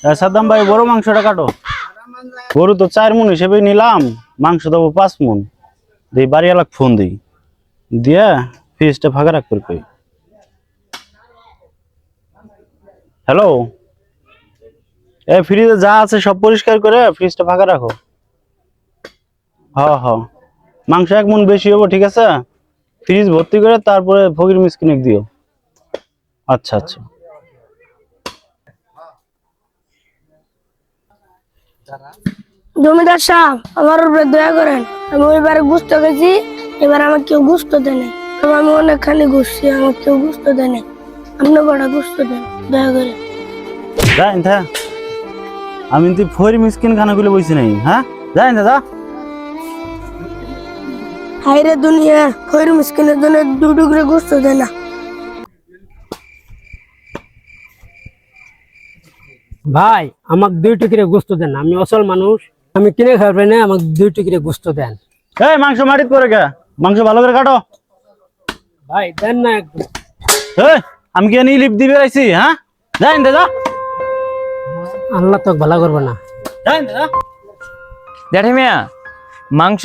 সাদ্দাম ভাই বড় মাংসটা কাটো। গরু তো 4 মণ হিসেবে নিলাম, মাংস দেবো 5 মণ। দিই বাড়িওয়ালাকে ফোন দিই, দিয়া ফ্রিজটা ফাঁকা রাখ করে কই। হ্যালো, ফ্রিজে যা আছে সব পরিষ্কার করে ফ্রিজটা ফাঁকা রাখো। হ মাংস 1 মণ বেশি হবো, ঠিক আছে? ফ্রিজ ভর্তি করে তারপরে ফকির মিসকিনে দিও। আচ্ছা আচ্ছা। জমিদার সাহেব, আমার উপরে দয়া করেন। আমি ওইবার গুস্ত গেছি, এবার আমার কেউ গুস্ত দেয় নাই। আমি অনেকখানি ঘুরছি, আমার কেউ গুস্ত দেয় নাই। আপনি কটা গুস্ত দেন দয়া করে। যাই থা, আমি তুই ফকির মিসকিন খানাগুলো বইছি নাই। হ্যাঁ যাই না, যা। হাইরে দুনিয়া, খৈর মিসকিনের জন্য 2 টুকরে গুস্ত দেয় না। ভাই আমাকে 2 টুকরে গোস্ত দেন, আমি অসল মানুষ, আমি কিনে খাবে না, আমাকে 2 টুকরে গোস্ত দেন। এই মাংস মাটিত পড়ে গে, মাংস ভালো করে কাটো। ভাই দেন না একদম। এই আমি কি এনে লিপ দিবে আইছি? হ্যাঁ যাই না, যা। আল্লাহ তো ভালো করবে না। যাই না, যা। জেঠা মিয়া, মাংস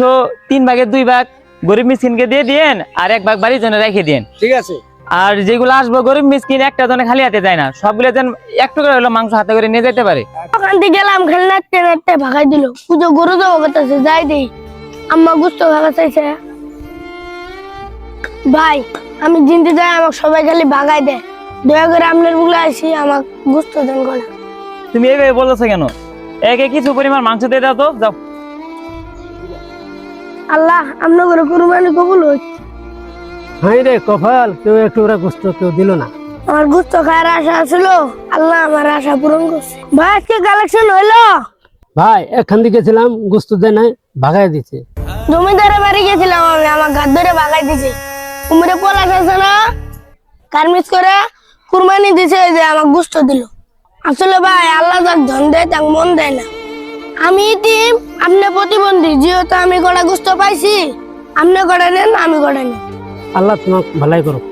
3 ভাগের 2 ভাগ গরিব মিসকিনকে দিয়ে দিয়েন, আর 1 ভাগ বাড়ির জন্য রেখে দিন। ঠিক আছে। আর যেগুলো আসবো গরিব মিসকিন একটা জনে খালি হাতে যায় না, সবগুলো যেন একটু করে হলো মাংস হাতে করে নিয়ে যেতে পারে। ওখান থেকে গেলাম, খেলে নাচতে নাচতে ভাগাই দিল। পুজো গরু দেবো করতেছে, যাই দেই। আম্মা গুস্ত খাওয়া চাইছে। ভাই আমি জিনতে যাই, আমাকে সবাই খালি ভাগাই দেয়। দয়া করে আপনার বুলে আসি, আমাকে গুস্ত দেন করা। তুমি এইভাবে বলতেছো কেন? একে কিছু পরিমাণ মাংস দিয়ে দাও তো, যাও। আল্লাহ আপনার করে কুরবানি কবুল হোক। হাই রে কপাল, কেউ একটু ওরা গোস্ত কেউ দিল না। আমার গুস্ত খাওয়ার আশা ছিল, আল্লাহ আমার আশা পূরণ করছে। ভাই আজকে কালেকশন হইলো? ভাই এখান থেকে গেছিলাম, গোস্ত দেয় নাই, ভাগাই দিচ্ছে। জমিদারের বাড়ি গেছিলাম আমি, আমার গাছ ধরে ভাগাই দিছে। কুমিরে পলাশ আছে না, কারমিস করে কুরবানি দিছে, যে আমার গুস্ত দিল। আসলে ভাই আল্লাহ যাক ধন দেয় তাক মন দেয় না। আমি ইতিম, আপনি প্রতিবন্ধী, যেহেতু আমি কটা গুস্ত পাইছি, আপনি কটা নেন, আমি কটা নেন। আল্লাহ তোমাকে ভালাই করুক।